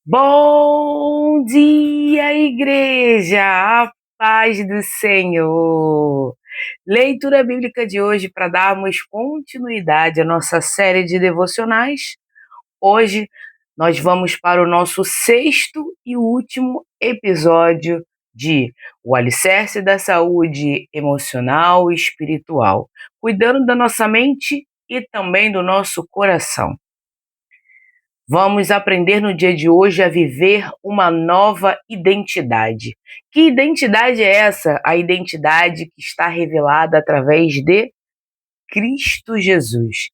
Bom dia, igreja! A paz do Senhor! Leitura bíblica de hoje para darmos continuidade à nossa série de devocionais. Hoje nós vamos para o nosso sexto e último episódio de O Alicerce da Saúde Emocional e Espiritual, cuidando da nossa mente e também do nosso coração. Vamos aprender no dia de hoje a viver uma nova identidade. Que identidade é essa? A identidade que está revelada através de Cristo Jesus.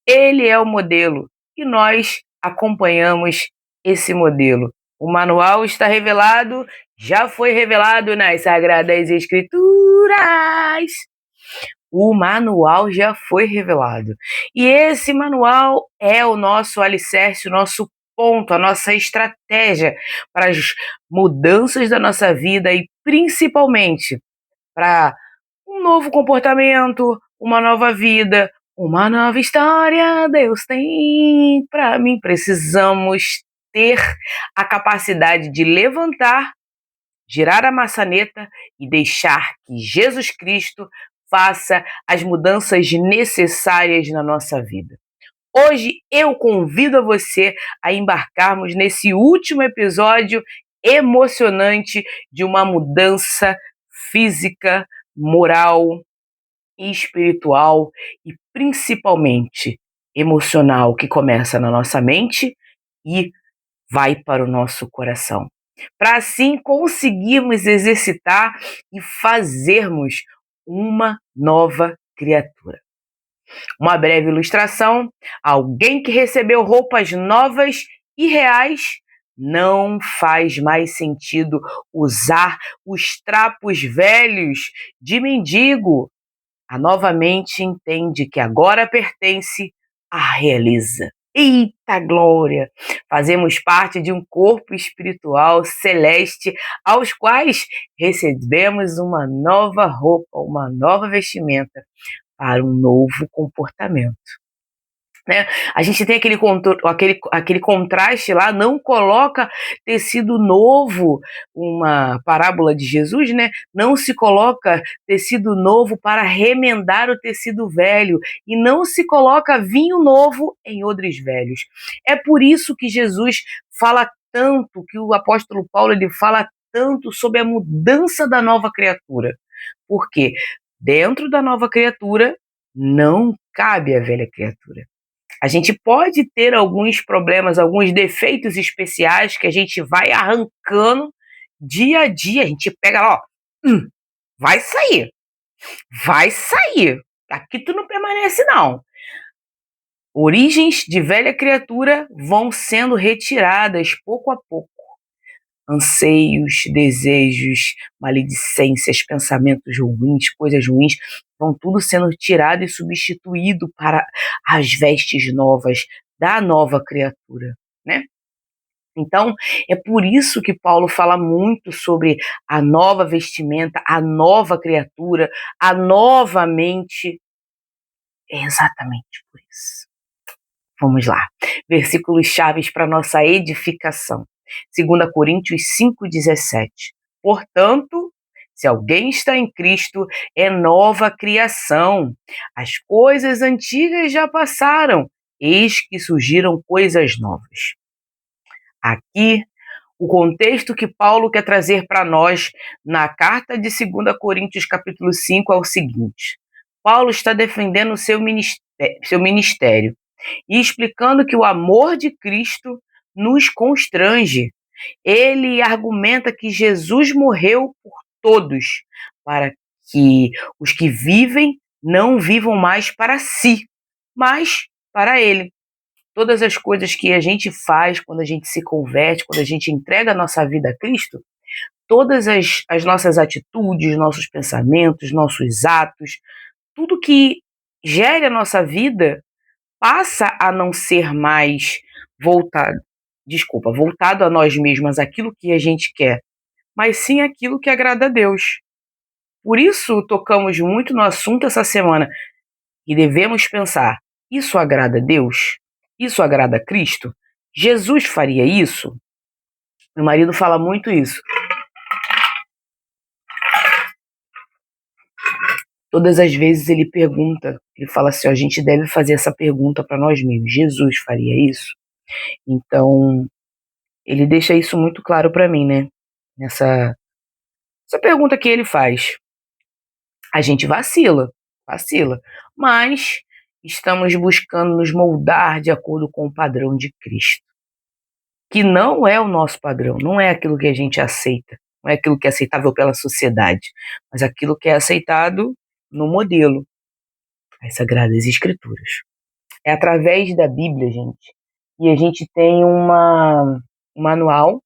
Ele é o modelo e nós acompanhamos esse modelo. O manual está revelado, já foi revelado nas Sagradas Escrituras. O manual já foi revelado. E esse manual é o nosso alicerce, o nosso ponto, a nossa estratégia para as mudanças da nossa vida e principalmente para um novo comportamento, uma nova vida, uma nova história Deus tem para mim. Precisamos ter a capacidade de levantar, girar a maçaneta e deixar que Jesus Cristo faça as mudanças necessárias na nossa vida. Hoje eu convido a você a embarcarmos nesse último episódio emocionante de uma mudança física, moral, espiritual e principalmente emocional, que começa na nossa mente e vai para o nosso coração. Para assim conseguirmos exercitar e fazermos uma nova criatura. Uma breve ilustração: alguém que recebeu roupas novas e reais não faz mais sentido usar os trapos velhos de mendigo. A nova mente entende que agora pertence à realeza. Eita glória! Fazemos parte de um corpo espiritual celeste, aos quais recebemos uma nova roupa, uma nova vestimenta para um novo comportamento. Né? A gente tem aquele contraste lá, não coloca tecido novo, uma parábola de Jesus, né? Não se coloca tecido novo para remendar o tecido velho, e não se coloca vinho novo em odres velhos. É por isso que Jesus fala tanto, que o apóstolo Paulo ele fala tanto sobre a mudança da nova criatura. Porque dentro da nova criatura não cabe a velha criatura. A gente pode ter alguns problemas, alguns defeitos especiais que a gente vai arrancando dia a dia. A gente pega lá, ó, vai sair, vai sair. Aqui tu não permanece, não. Origens de velha criatura vão sendo retiradas pouco a pouco. Anseios, desejos, maledicências, pensamentos ruins, coisas ruins, vão tudo sendo tirado e substituído para as vestes novas da nova criatura, né? Então, é por isso que Paulo fala muito sobre a nova vestimenta, a nova criatura, a nova mente. É exatamente por isso. Vamos lá. Versículos chaves para nossa edificação. 2 Coríntios 5,17. Portanto, se alguém está em Cristo, é nova criação. As coisas antigas já passaram, eis que surgiram coisas novas. Aqui, o contexto que Paulo quer trazer para nós na carta de 2 Coríntios capítulo 5 é o seguinte: Paulo está defendendo o seu ministério e explicando que o amor de Cristo nos constrange. Ele argumenta que Jesus morreu por todos, para que os que vivem não vivam mais para si, mas para Ele. Todas as coisas que a gente faz quando a gente se converte, quando a gente entrega a nossa vida a Cristo, todas as nossas atitudes, nossos pensamentos, nossos atos, tudo que gere a nossa vida passa a não ser mais voltado, voltado a nós mesmos, aquilo que a gente quer, mas sim aquilo que agrada a Deus. Por isso tocamos muito no assunto essa semana e devemos pensar: isso agrada a Deus? Isso agrada a Cristo? Jesus faria isso? Meu marido fala muito isso. Todas as vezes ele pergunta, ele fala assim, ó, a gente deve fazer essa pergunta para nós mesmos. Jesus faria isso? Então, ele deixa isso muito claro para mim, né? Essa pergunta que ele faz. A gente vacila, mas estamos buscando nos moldar de acordo com o padrão de Cristo, que não é o nosso padrão, não é aquilo que a gente aceita, não é aquilo que é aceitável pela sociedade, mas aquilo que é aceitado no modelo, as Sagradas Escrituras. É através da Bíblia, gente, e a gente tem um manual.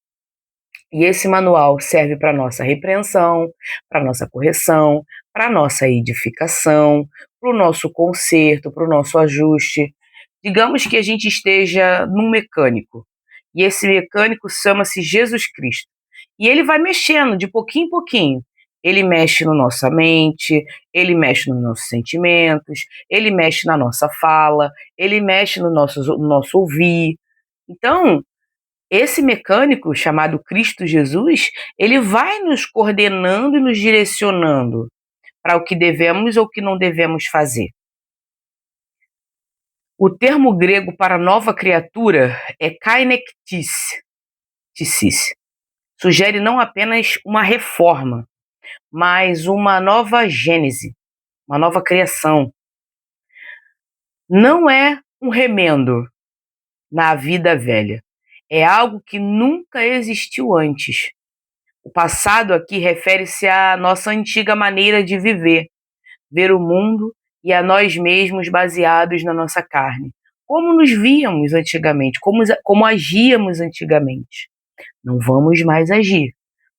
E esse manual serve para nossa repreensão, para nossa correção, para nossa edificação, para o nosso conserto, para o nosso ajuste. Digamos que a gente esteja num mecânico, e esse mecânico chama-se Jesus Cristo. E ele vai mexendo de pouquinho em pouquinho. Ele mexe na nossa mente, ele mexe nos nossos sentimentos, ele mexe na nossa fala, ele mexe no nosso ouvir. Então, esse mecânico chamado Cristo Jesus, ele vai nos coordenando e nos direcionando para o que devemos ou o que não devemos fazer. O termo grego para nova criatura é kainektis, sugere não apenas uma reforma, mas uma nova gênese, uma nova criação. Não é um remendo na vida velha, é algo que nunca existiu antes. O passado aqui refere-se à nossa antiga maneira de viver, ver o mundo e a nós mesmos baseados na nossa carne. Como nos víamos antigamente, como agíamos antigamente. Não vamos mais agir,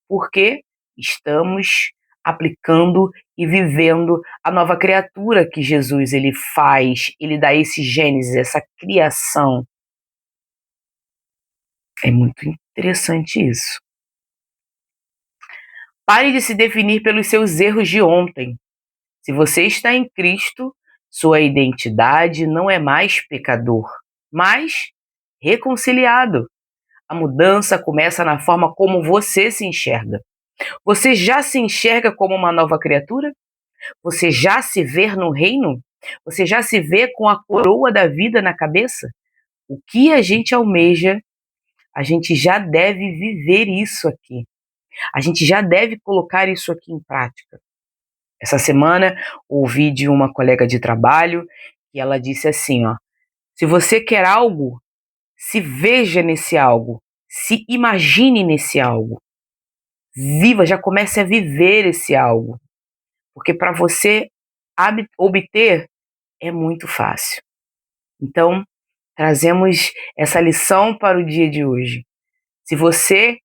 porque estamos aplicando e vivendo a nova criatura que Jesus ele faz, ele dá esse gênesis, essa criação. É muito interessante isso. Pare de se definir pelos seus erros de ontem. Se você está em Cristo, sua identidade não é mais pecador, mas reconciliado. A mudança começa na forma como você se enxerga. Você já se enxerga como uma nova criatura? Você já se vê no reino? Você já se vê com a coroa da vida na cabeça? O que a gente almeja, a gente já deve viver isso aqui. A gente já deve colocar isso aqui em prática. Essa semana ouvi de uma colega de trabalho e ela disse assim, ó: se você quer algo, se veja nesse algo, se imagine nesse algo, viva, já comece a viver esse algo, porque para você obter é muito fácil. Então, trazemos essa lição para o dia de hoje. Se você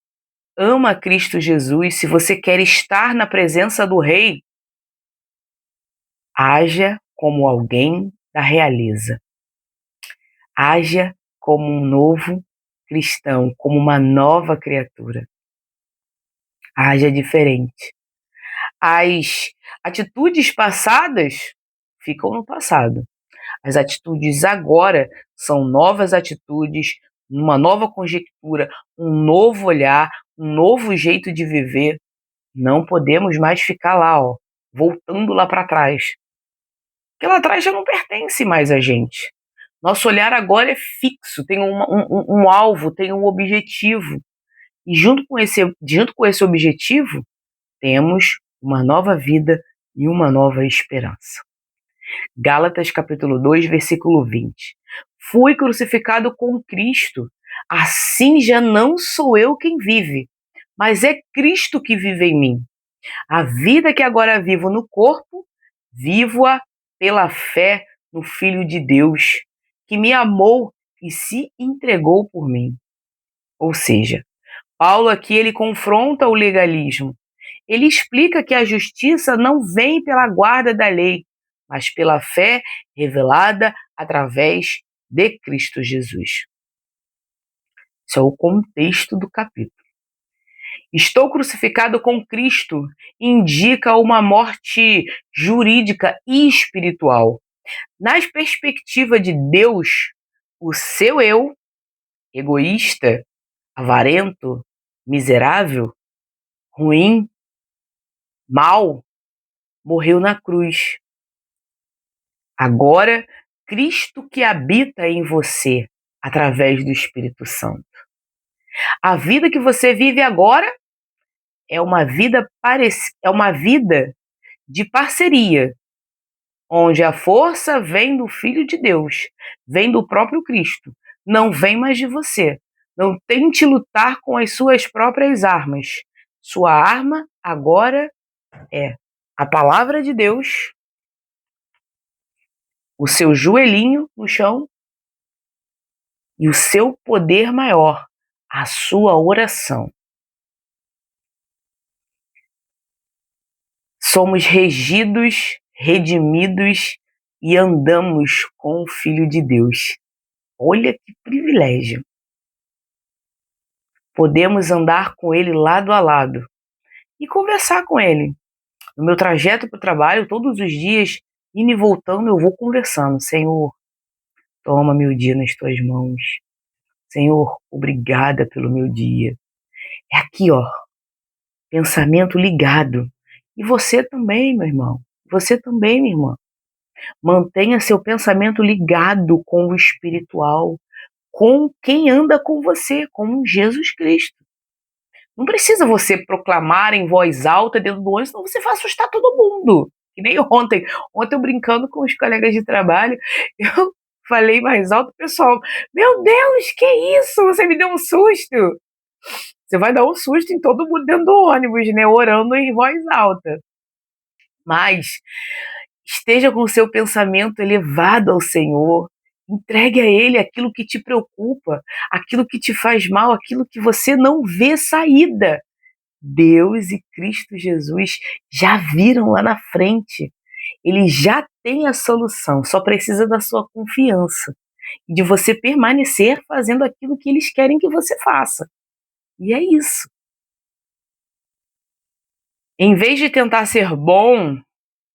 ama Cristo Jesus, se você quer estar na presença do Rei, haja como alguém da realeza. Haja como um novo cristão, como uma nova criatura. Haja diferente. As atitudes passadas ficam no passado. As atitudes agora são novas atitudes, uma nova conjectura, um novo olhar, um novo jeito de viver. Não podemos mais ficar lá, ó, voltando lá para trás. Porque lá atrás já não pertence mais a gente. Nosso olhar agora é fixo, tem um alvo, tem um objetivo. E junto com esse objetivo, temos uma nova vida e uma nova esperança. Gálatas capítulo 2, versículo 20. Fui crucificado com Cristo, assim já não sou eu quem vive, mas é Cristo que vive em mim. A vida que agora vivo no corpo, vivo-a pela fé no Filho de Deus, que me amou e se entregou por mim. Ou seja, Paulo aqui ele confronta o legalismo. Ele explica que a justiça não vem pela guarda da lei, mas pela fé revelada através de Cristo Jesus. Esse é o contexto do capítulo. Estou crucificado com Cristo indica uma morte jurídica e espiritual. Na perspectiva de Deus, o seu eu, egoísta, avarento, miserável, ruim, mal, morreu na cruz. Agora, Cristo que habita em você, através do Espírito Santo. A vida que você vive agora é uma vida de parceria, onde a força vem do Filho de Deus, vem do próprio Cristo, não vem mais de você. Não tente lutar com as suas próprias armas. Sua arma agora é a palavra de Deus, o seu joelhinho no chão e o seu poder maior, a sua oração. Somos regidos, redimidos e andamos com o Filho de Deus. Olha que privilégio! Podemos andar com ele lado a lado e conversar com ele. No meu trajeto para o trabalho, todos os dias, indo e voltando, eu vou conversando. Senhor, toma meu dia nas tuas mãos. Senhor, obrigada pelo meu dia. É aqui, ó, pensamento ligado. E você também, meu irmão. Você também, minha irmã. Mantenha seu pensamento ligado com o espiritual, com quem anda com você, com Jesus Cristo. Não precisa você proclamar em voz alta dentro do ônibus, senão você vai assustar todo mundo. Que nem ontem. Ontem eu brincando com os colegas de trabalho, eu falei mais alto, pessoal, meu Deus, que isso? Você me deu um susto. Você vai dar um susto em todo mundo dentro do ônibus, né? Orando em voz alta. Mas esteja com o seu pensamento elevado ao Senhor. Entregue a Ele aquilo que te preocupa, aquilo que te faz mal, aquilo que você não vê saída. Deus e Cristo Jesus já viram lá na frente. Ele já tem a solução, só precisa da sua confiança e de você permanecer fazendo aquilo que eles querem que você faça. E é isso. Em vez de tentar ser bom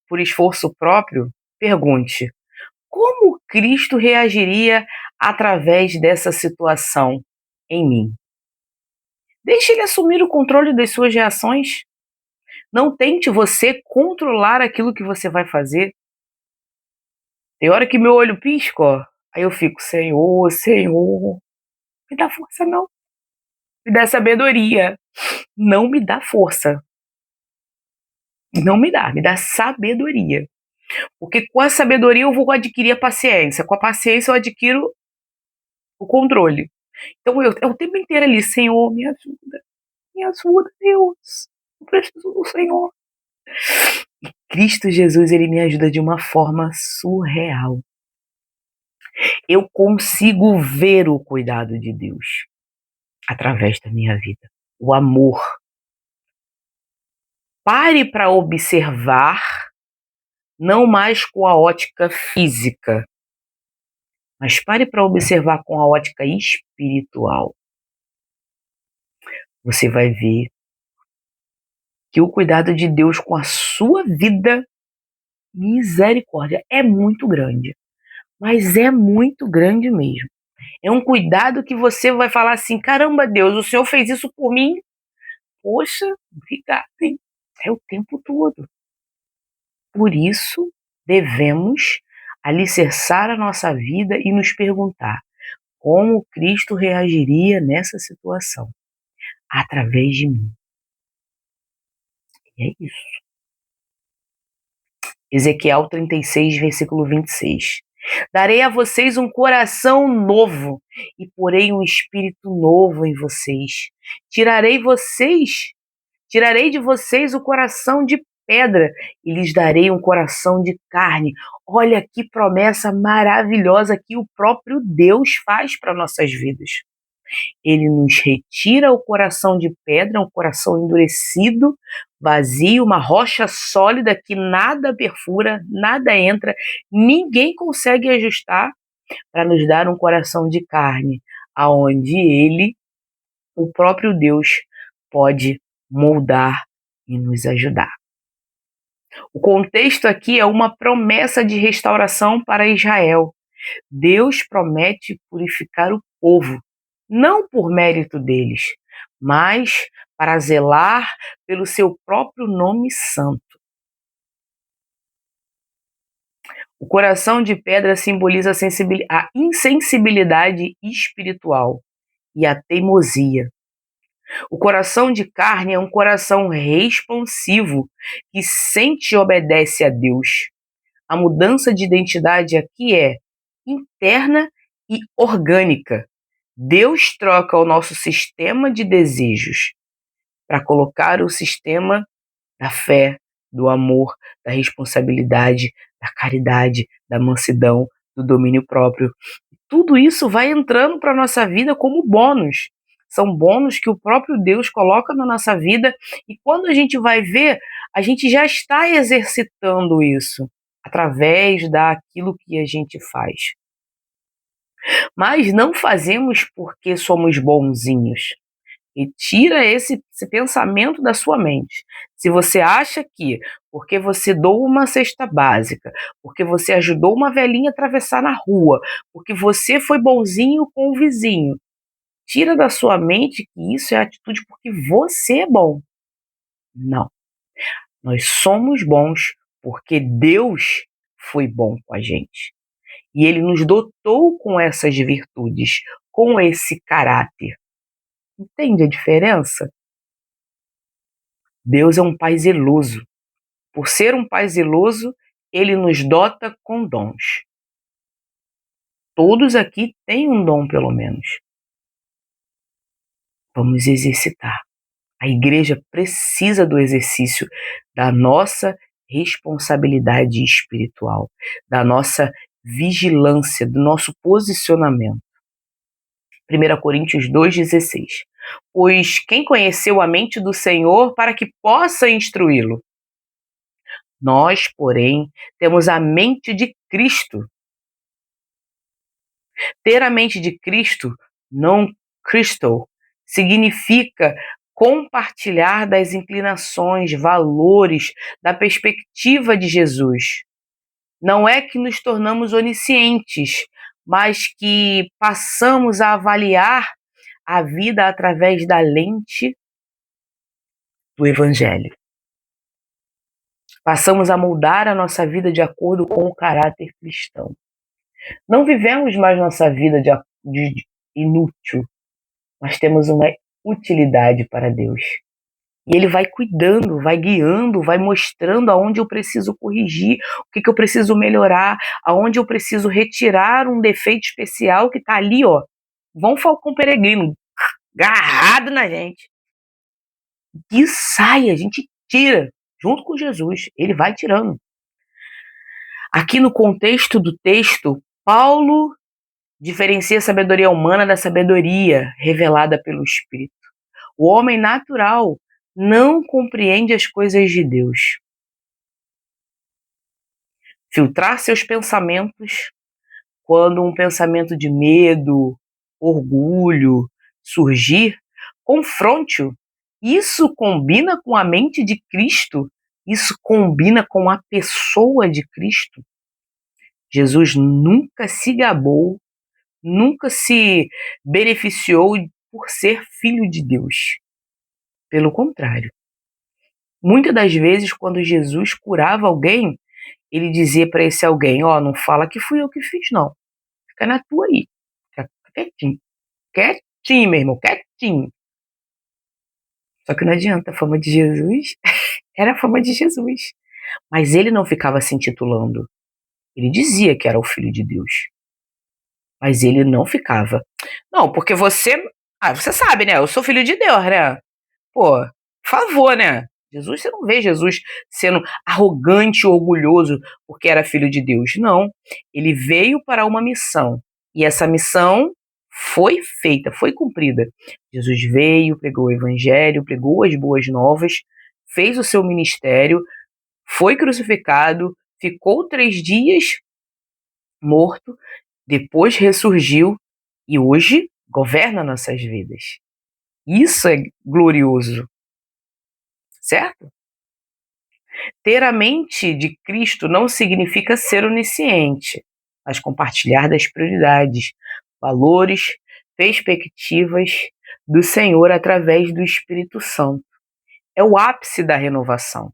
por esforço próprio, pergunte: como Cristo reagiria através dessa situação em mim? Deixe ele assumir o controle das suas reações. Não tente você controlar aquilo que você vai fazer. Tem hora que meu olho pisca, ó, aí eu fico: Senhor, Senhor, me dá força não, me dá sabedoria. Não me dá força, não me dá sabedoria. Porque com a sabedoria eu vou adquirir a paciência, com a paciência eu adquiro o controle. Então eu o tempo inteiro ali: Senhor, me ajuda, Deus, eu preciso do Senhor. E Cristo Jesus, ele me ajuda de uma forma surreal. Eu consigo ver o cuidado de Deus através da minha vida, o amor. Pare para observar, não mais com a ótica física, mas pare para observar com a ótica espiritual. Você vai ver que o cuidado de Deus com a sua vida, misericórdia, é muito grande. Mas é muito grande mesmo. É um cuidado que você vai falar assim: caramba, Deus, o Senhor fez isso por mim? Poxa, obrigado, hein? É o tempo todo. Por isso, devemos alicerçar a nossa vida e nos perguntar: como Cristo reagiria nessa situação? Através de mim. E é isso. Ezequiel 36, versículo 26. Darei a vocês um coração novo e porei um espírito novo em vocês. Tirarei de vocês o coração de pedra e lhes darei um coração de carne. Olha que promessa maravilhosa que o próprio Deus faz para nossas vidas. Ele nos retira o coração de pedra, um coração endurecido, vazio, uma rocha sólida que nada perfura, nada entra, ninguém consegue ajustar, para nos dar um coração de carne, aonde ele, o próprio Deus, pode moldar e nos ajudar. O contexto aqui é uma promessa de restauração para Israel. Deus promete purificar o povo, não por mérito deles, mas para zelar pelo seu próprio nome santo. O coração de pedra simboliza a insensibilidade espiritual e a teimosia. O coração de carne é um coração responsivo que sente e obedece a Deus. A mudança de identidade aqui é interna e orgânica. Deus troca o nosso sistema de desejos para colocar o sistema da fé, do amor, da responsabilidade, da caridade, da mansidão, do domínio próprio. Tudo isso vai entrando para a nossa vida como bônus. São bônus que o próprio Deus coloca na nossa vida e quando a gente vai ver, a gente já está exercitando isso através daquilo que a gente faz. Mas não fazemos porque somos bonzinhos. E tira esse pensamento da sua mente. Se você acha que, porque você doou uma cesta básica, porque você ajudou uma velhinha a atravessar na rua, porque você foi bonzinho com o vizinho, tira da sua mente que isso é atitude porque você é bom. Não. Nós somos bons porque Deus foi bom com a gente. E Ele nos dotou com essas virtudes, com esse caráter. Entende a diferença? Deus é um pai zeloso. Por ser um pai zeloso, ele nos dota com dons. Todos aqui têm um dom, pelo menos. Vamos exercitar. A igreja precisa do exercício da nossa responsabilidade espiritual, da nossa vigilância, do nosso posicionamento. 1 Coríntios 2,16. Pois quem conheceu a mente do Senhor para que possa instruí-lo? Nós, porém, temos a mente de Cristo. Ter a mente de Cristo, não Cristo, significa compartilhar das inclinações, valores, da perspectiva de Jesus. Não é que nos tornamos oniscientes, mas que passamos a avaliar a vida através da lente do Evangelho. Passamos a moldar a nossa vida de acordo com o caráter cristão. Não vivemos mais nossa vida de inútil, mas temos uma utilidade para Deus. E Ele vai cuidando, vai guiando, vai mostrando aonde eu preciso corrigir, o que eu preciso melhorar, aonde eu preciso retirar um defeito especial que está ali, ó. Vão Falcão Peregrino, agarrado na gente. Que sai, a gente tira, junto com Jesus, Ele vai tirando. Aqui no contexto do texto, Paulo diferencia a sabedoria humana da sabedoria revelada pelo Espírito. O homem natural não compreende as coisas de Deus. Filtrar seus pensamentos quando um pensamento de medo, orgulho surgir, confronte-o. Isso combina com a mente de Cristo? Isso combina com a pessoa de Cristo? Jesus nunca se gabou, nunca se beneficiou por ser filho de Deus. Pelo contrário. Muitas das vezes, quando Jesus curava alguém, ele dizia para esse alguém, ó, não fala que fui eu que fiz, não. Fica na tua aí. Fica quietinho. Quietinho, meu irmão, quietinho. Só que não adianta, a fama de Jesus era a fama de Jesus. Mas ele não ficava se intitulando. Ele dizia que era o Filho de Deus. Mas ele não ficava. Não, porque você... Ah, você sabe, né? Eu sou filho de Deus, né? Pô, por favor, né? Jesus, você não vê Jesus sendo arrogante e orgulhoso porque era filho de Deus. Não. Ele veio para uma missão. E essa missão foi feita, foi cumprida. Jesus veio, pregou o evangelho, pregou as boas novas, fez o seu ministério, foi crucificado, ficou 3 dias morto, depois ressurgiu e hoje governa nossas vidas. Isso é glorioso, certo? Ter a mente de Cristo não significa ser onisciente, mas compartilhar das prioridades, valores, perspectivas do Senhor através do Espírito Santo. É o ápice da renovação.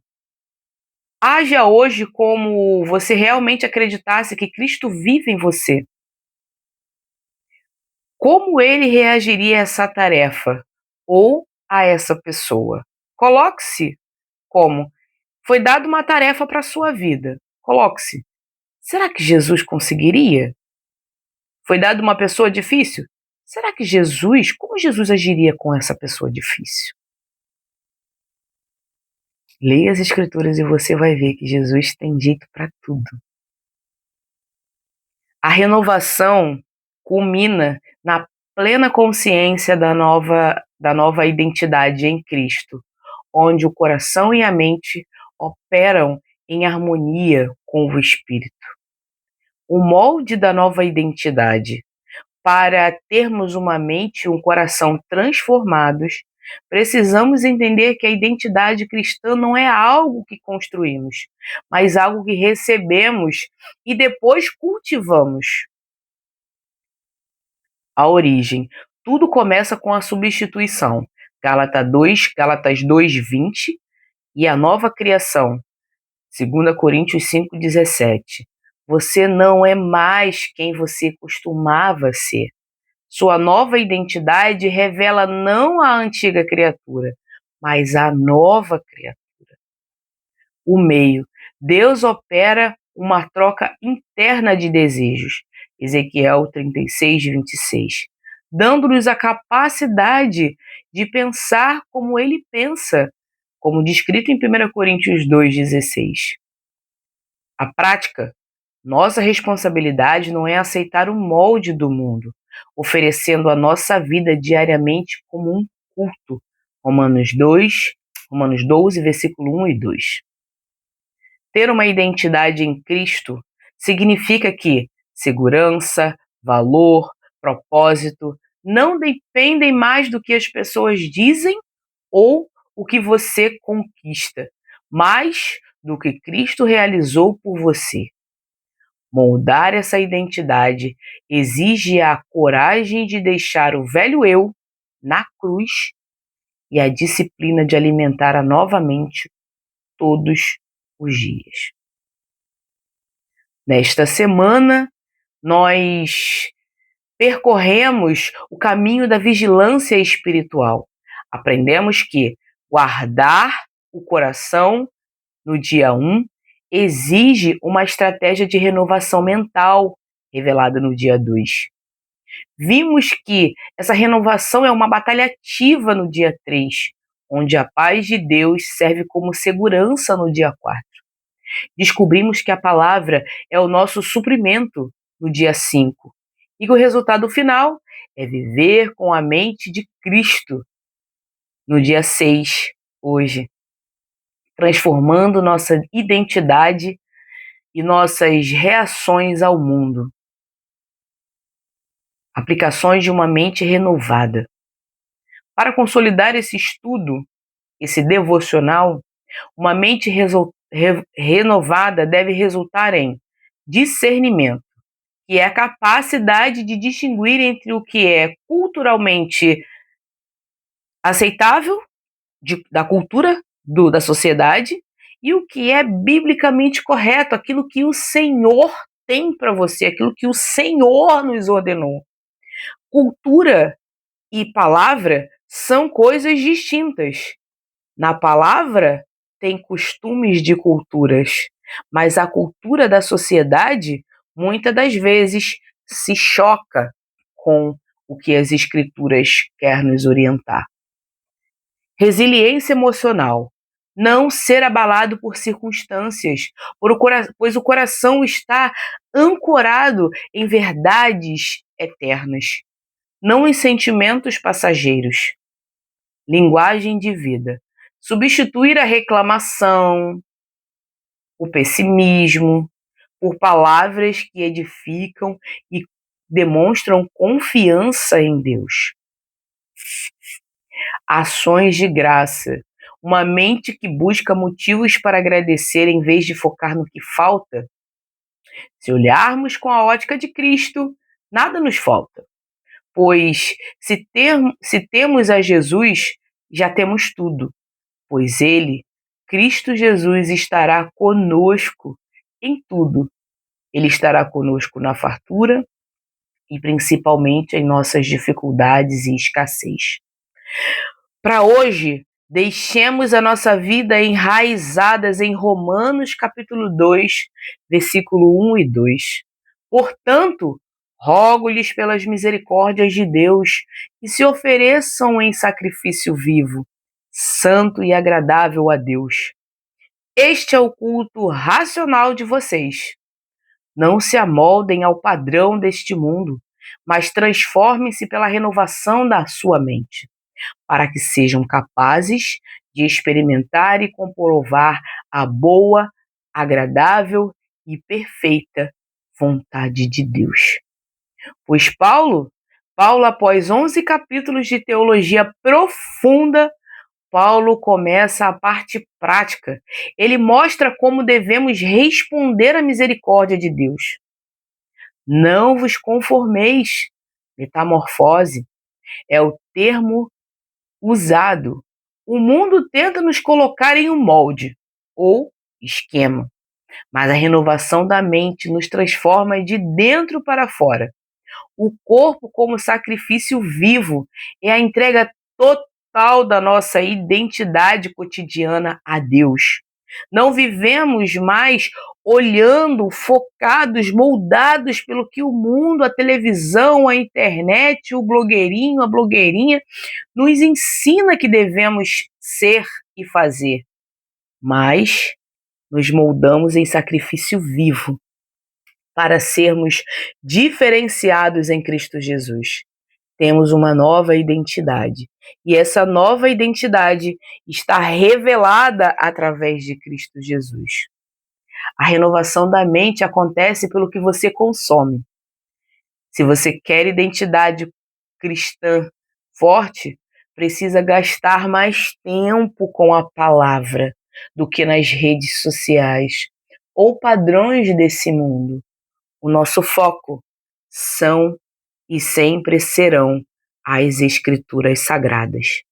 Haja hoje como você realmente acreditasse que Cristo vive em você. Como ele reagiria a essa tarefa ou a essa pessoa? Coloque-se como: foi dada uma tarefa para a sua vida. Coloque-se: será que Jesus conseguiria? Foi dada uma pessoa difícil? Será que como Jesus agiria com essa pessoa difícil? Leia as Escrituras e você vai ver que Jesus tem jeito para tudo. A renovação culmina na plena consciência da nova identidade em Cristo, onde o coração e a mente operam em harmonia com o Espírito. O molde da nova identidade. Para termos uma mente e um coração transformados, precisamos entender que a identidade cristã não é algo que construímos, mas algo que recebemos e depois cultivamos. A origem. Tudo começa com a substituição. Gálatas 2:20 e a nova criação. 2 Coríntios 5:17. Você não é mais quem você costumava ser. Sua nova identidade revela não a antiga criatura, mas a nova criatura. O meio. Deus opera uma troca interna de desejos. Ezequiel 36:26. Dando-nos a capacidade de pensar como ele pensa, como descrito em 1 Coríntios 2:16. A prática. Nossa responsabilidade não é aceitar o molde do mundo, oferecendo a nossa vida diariamente como um culto. Romanos 12, versículo 1 e 2. Ter uma identidade em Cristo significa que segurança, valor, propósito não dependem mais do que as pessoas dizem ou o que você conquista, mas do que Cristo realizou por você. Moldar essa identidade exige a coragem de deixar o velho eu na cruz e a disciplina de alimentar-a novamente todos os dias. Nesta semana, nós percorremos o caminho da vigilância espiritual. Aprendemos que guardar o coração no dia 1 exige uma estratégia de renovação mental, revelada no dia 2. Vimos que essa renovação é uma batalha ativa no dia 3, onde a paz de Deus serve como segurança no dia 4. Descobrimos que a palavra é o nosso suprimento no dia 5, e que o resultado final é viver com a mente de Cristo no dia 6, hoje, transformando nossa identidade e nossas reações ao mundo. Aplicações de uma mente renovada. Para consolidar esse estudo, esse devocional, uma mente renovada deve resultar em discernimento, que é a capacidade de distinguir entre o que é culturalmente aceitável, da cultura da sociedade, e o que é biblicamente correto, aquilo que o Senhor tem para você, aquilo que o Senhor nos ordenou. Cultura e palavra são coisas distintas. Na palavra tem costumes de culturas, mas a cultura da sociedade muitas das vezes se choca com o que as escrituras querem nos orientar. Resiliência emocional. Não ser abalado por circunstâncias, pois o coração está ancorado em verdades eternas, não em sentimentos passageiros. Linguagem de vida. Substituir a reclamação, o pessimismo, por palavras que edificam e demonstram confiança em Deus. Ações de graça. Uma mente que busca motivos para agradecer em vez de focar no que falta. Se olharmos com a ótica de Cristo, nada nos falta. pois se temos a Jesus, já temos tudo, pois Ele, Cristo Jesus, estará conosco em tudo. Ele estará conosco na fartura e principalmente em nossas dificuldades e escassez. Para hoje, deixemos a nossa vida enraizadas em Romanos capítulo 2, versículo 1 e 2. Portanto, rogo-lhes pelas misericórdias de Deus que se ofereçam em sacrifício vivo, santo e agradável a Deus. Este é o culto racional de vocês. Não se amoldem ao padrão deste mundo, mas transformem-se pela renovação da sua mente, para que sejam capazes de experimentar e comprovar a boa, agradável e perfeita vontade de Deus. Pois Paulo, após 11 capítulos de teologia profunda, Paulo começa a parte prática. Ele mostra como devemos responder à misericórdia de Deus. Não vos conformeis, metamorfose, é o termo usado. O mundo tenta nos colocar em um molde ou esquema, mas a renovação da mente nos transforma de dentro para fora. O corpo como sacrifício vivo é a entrega total da nossa identidade cotidiana a Deus. Não vivemos mais olhando, focados, moldados pelo que o mundo, a televisão, a internet, o blogueirinho, a blogueirinha nos ensina que devemos ser e fazer, mas nos moldamos em sacrifício vivo para sermos diferenciados em Cristo Jesus. Temos uma nova identidade, e essa nova identidade está revelada através de Cristo Jesus. A renovação da mente acontece pelo que você consome. Se você quer identidade cristã forte, precisa gastar mais tempo com a palavra do que nas redes sociais ou padrões desse mundo. O nosso foco são e sempre serão as Escrituras Sagradas.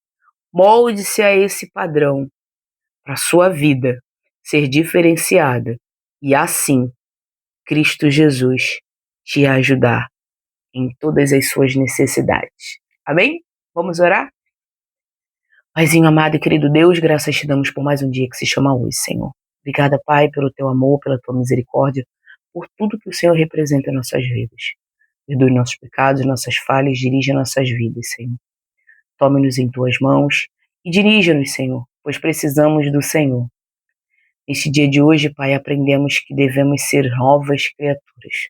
Molde-se a esse padrão para a sua vida ser diferenciada e assim Cristo Jesus te ajudar em todas as suas necessidades. Amém? Vamos orar? Paizinho amado e querido Deus, graças te damos por mais um dia que se chama hoje, Senhor. Obrigada, Pai, pelo teu amor, pela tua misericórdia, por tudo que o Senhor representa em nossas vidas. Perdoe nossos pecados, nossas falhas, dirija nossas vidas, Senhor. Tome-nos em tuas mãos e dirija-nos, Senhor, pois precisamos do Senhor. Neste dia de hoje, Pai, aprendemos que devemos ser novas criaturas.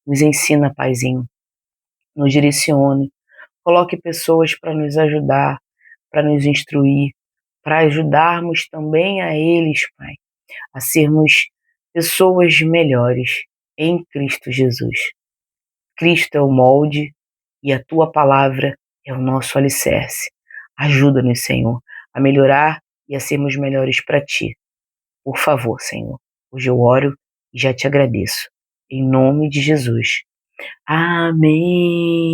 Nos ensina, Paizinho, nos direcione, coloque pessoas para nos ajudar, para nos instruir, para ajudarmos também a eles, Pai, a sermos pessoas melhores em Cristo Jesus. Cristo é o molde e a tua palavra é o nosso alicerce. Ajuda-nos, Senhor, a melhorar e a sermos melhores para ti. Por favor, Senhor, hoje eu oro e já te agradeço. Em nome de Jesus. Amém.